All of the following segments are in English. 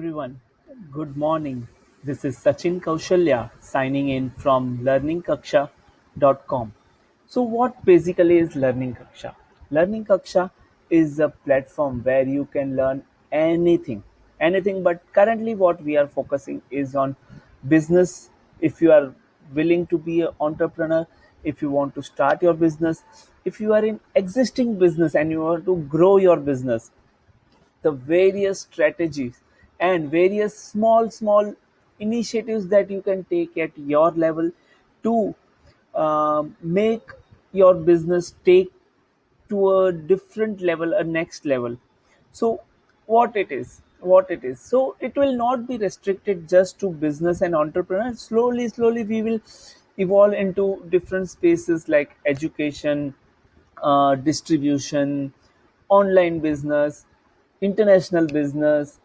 everyone. Good morning. This is Sachin Kaushalya signing in from learningkaksha.com. So, what basically is Learning Kaksha? Learning Kaksha is a platform where you can learn anything, anything. But currently, what we are focusing is on business. If you are willing to be an entrepreneur, if you want to start your business, if you are in existing business and you want to grow your business, the various strategies and various small initiatives that you can take at your level to make your business take to a different level, a next level. So what it is, so it will not be restricted just to business and entrepreneurs. Slowly we will evolve into different spaces like education, distribution, online business, international business,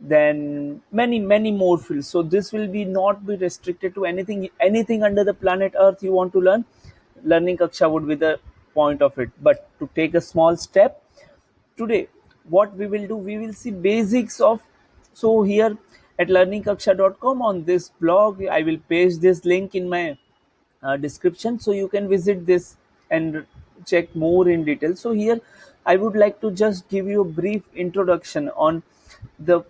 then many more fields. So this will be not be restricted to anything under the planet Earth you want to learn. Learning Kaksha would be the point of it. But to take a small step, today what we will do, we will see basics of. So here at learningkaksha.com, on this blog I will paste this link in my description, so you can visit this and check more in detail. So here I would like to just give you a brief introduction on the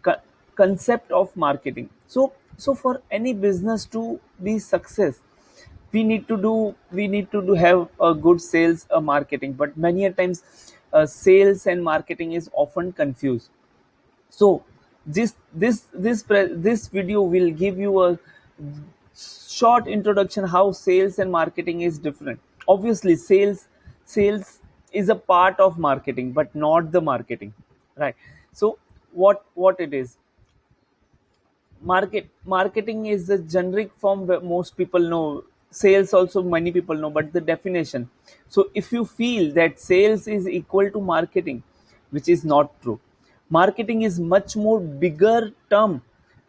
co- concept of marketing. So for any business to be success, we need to do have a good sales, a marketing, but many a times sales and marketing is often confused. So this video will give you a short introduction how sales and marketing is different. Obviously, sales is a part of marketing, but not the marketing, right? So what it is, marketing is the generic form where most people know. Sales also many people know, but the definition. So if you feel that sales is equal to marketing, which is not true. Marketing is much more bigger term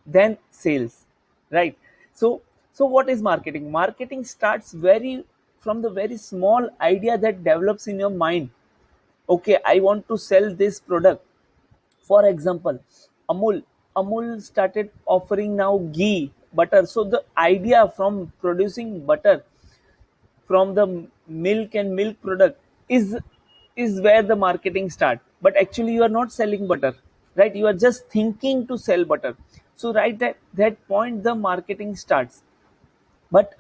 than sales, right? So what is marketing? Marketing starts very from the very small idea that develops in your mind. Okay, I want to sell this product. For example, Amul started offering now ghee, butter. So the idea from producing butter from the milk and milk product is where the marketing start. But actually, you are not selling butter, right? You are just thinking to sell butter. So right at that point, the marketing starts. But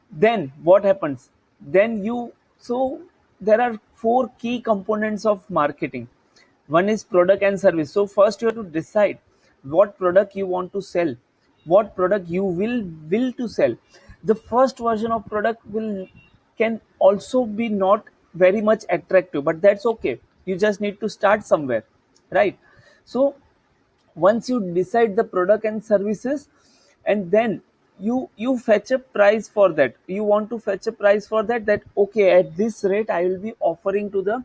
then what happens? Then you so there are four key components of marketing. One is product and service. So first you have to decide what product you want to sell, what product you will to sell. The first version of product will can also be not very much attractive, but that's okay. You just need to start somewhere, right? So once you decide the product and services, and then you fetch a price for that. You want to fetch a price for that, that okay, at this rate I will be offering to the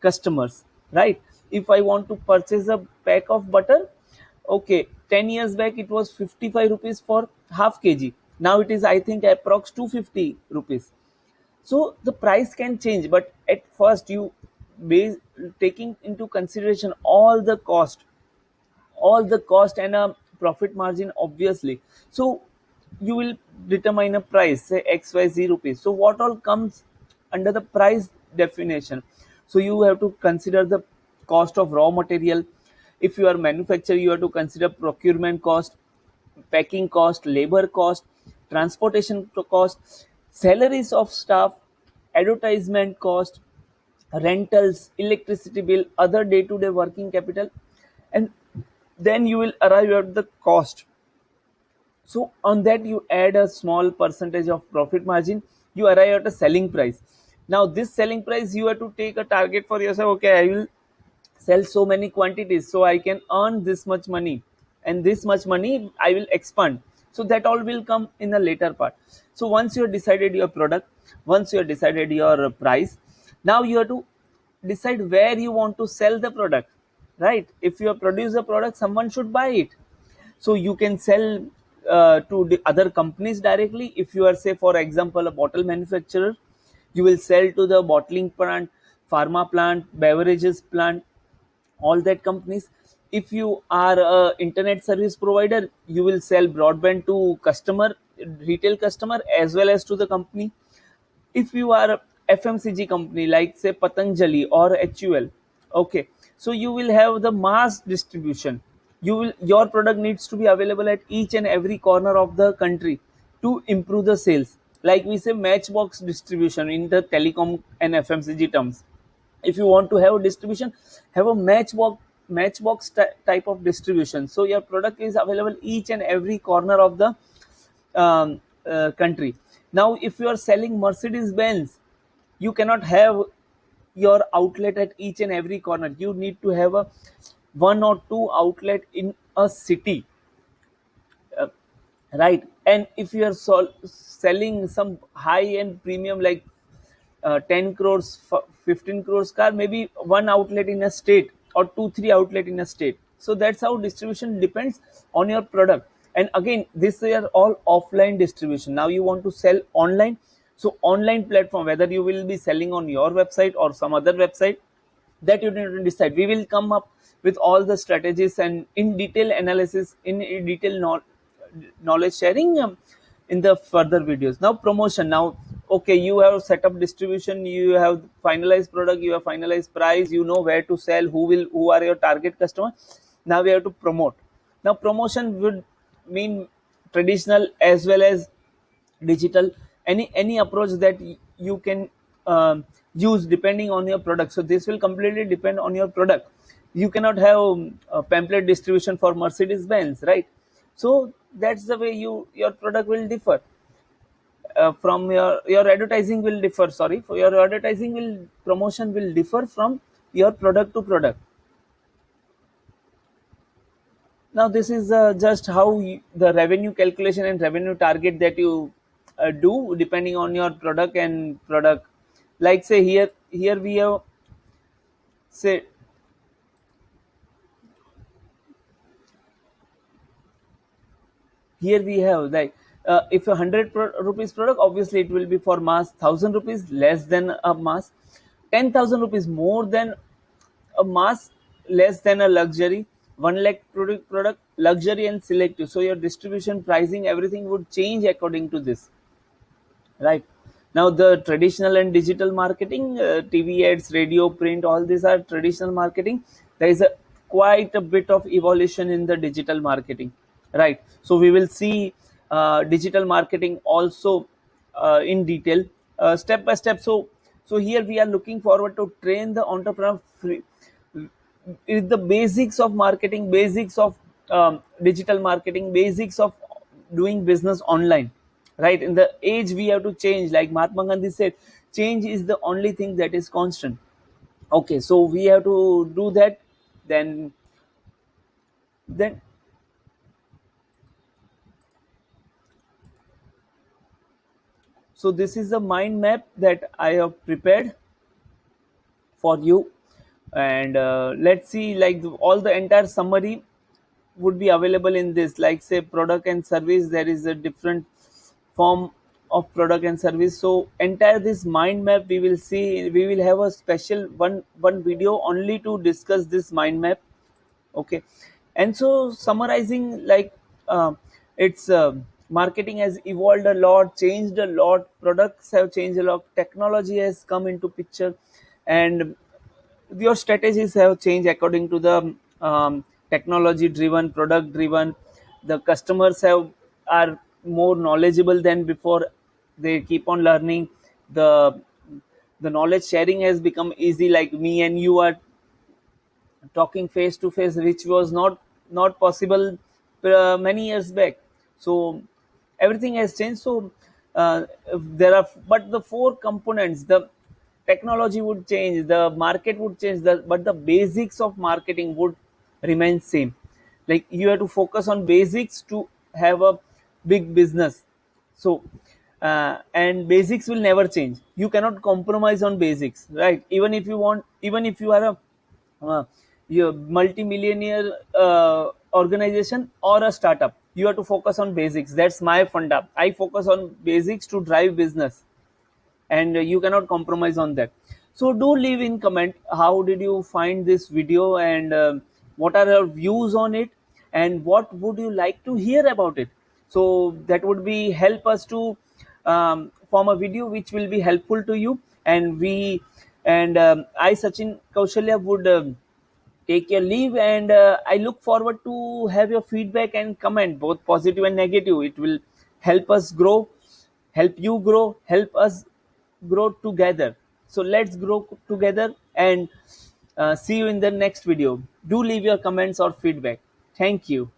customers, right? If I want to purchase a pack of butter, okay, 10 years back it was 55 rupees for half kg. Now it is, I think, approx 250 rupees. So the price can change, but at first you base taking into consideration all the cost and a profit margin, obviously. So you will determine a price, say xyz rupees. So what all comes under the price definition? So you have to consider the cost of raw material. If you are manufacturer, you have to consider procurement cost, packing cost, labor cost, transportation cost, salaries of staff, advertisement cost, rentals, electricity bill, other day-to-day working capital, and then you will arrive at the cost. So on that you add a small percentage of profit margin, you arrive at a selling price. Now this selling price, you have to take a target for yourself. Okay, I will sell so many quantities so I can earn this much money, and this much money I will expand. So that all will come in a later part. So once you have decided your product, once you have decided your price, now you have to decide where you want to sell the product, right? If you have produced a product, someone should buy it. So you can sell to the other companies directly. If you are, say for example, a bottle manufacturer, you will sell to the bottling plant, pharma plant, beverages plant, all that companies. If you are a internet service provider, you will sell broadband to customer, retail customer, as well as to the company. If you are a FMCG company like say Patanjali or HUL, okay, so you will have the mass distribution. Your product needs to be available at each and every corner of the country to improve the sales. Like we say matchbox distribution in the telecom and FMCG terms. If you want to have a distribution, have a type of distribution, so your product is available each and every corner of the country. Now if you are selling Mercedes Benz, you cannot have your outlet at each and every corner. You need to have a one or two outlet in a city, uh, right? And if you are selling some high end premium like 10 crores 15 crores car, maybe one outlet in a state or two three outlet in a state. So that's how distribution depends on your product. And again, these are all offline distribution. Now you want to sell online, so online platform, whether you will be selling on your website or some other website, that you need to decide. We will come up with all the strategies and in detail analysis, in detail knowledge sharing in the further videos. Now promotion. Now okay, you have set up distribution, you have finalized product, you have finalized price, you know where to sell, who are your target customer. Now we have to promote. Now promotion would mean traditional as well as digital, any approach that you can use depending on your product. So this will completely depend on your product. You cannot have a pamphlet distribution for Mercedes Benz, right? So that's the way your product will differ from your advertising will differ, sorry, for your advertising will promotion will differ from your product to product. Now this is just how the revenue calculation and revenue target that you do depending on your product and product. Like say here we have say here we have like if a 100 rupees product, obviously it will be for mass. 1,000 rupees less than a mass. 10,000 rupees more than a mass, less than a luxury. 1 lakh product luxury and selective. So your distribution, pricing, everything would change according to this, right? Now the traditional and digital marketing, TV ads, radio, print, all these are traditional marketing. There is a quite a bit of evolution in the digital marketing, right? So we will see digital marketing also in detail, step by step. So here we are looking forward to train the entrepreneur free, is the basics of marketing, basics of digital marketing, basics of doing business online, right? In the age we have to change, like Mahatma Gandhi said, change is the only thing that is constant. Okay, so we have to do that. Then then so this is the mind map that I have prepared for you. And let's see, like all the entire summary would be available in this. Like say product and service, there is a different form of product and service. So entire this mind map we will see. We will have a special one video only to discuss this mind map. Okay. And so summarizing, like it's marketing has evolved a lot, changed a lot, products have changed a lot, technology has come into picture, and your strategies have changed according to the technology driven, product driven. The customers have are more knowledgeable than before. They keep on learning. The the knowledge sharing has become easy, like me and you are talking face to face, which was not possible many years back. So everything has changed. So there are, but the four components, the technology would change, the market would change, but the basics of marketing would remain same. Like you have to focus on basics to have a big business. So and basics will never change. You cannot compromise on basics, right? Even if you want, even if you are a uh, your multi-millionaire organization or a startup, you have to focus on basics. That's my funda. I focus on basics to drive business, and you cannot compromise on that. So do leave in comment how did you find this video, and what are your views on it, and what would you like to hear about it. So that would be help us to form a video which will be helpful to you. And we and I, Sachin Kaushalya, would take your leave, and I look forward to have your feedback and comment, both positive and negative. It will help us grow, help you grow, help us grow together. So let's grow together, and see you in the next video. Do leave your comments or feedback. Thank you.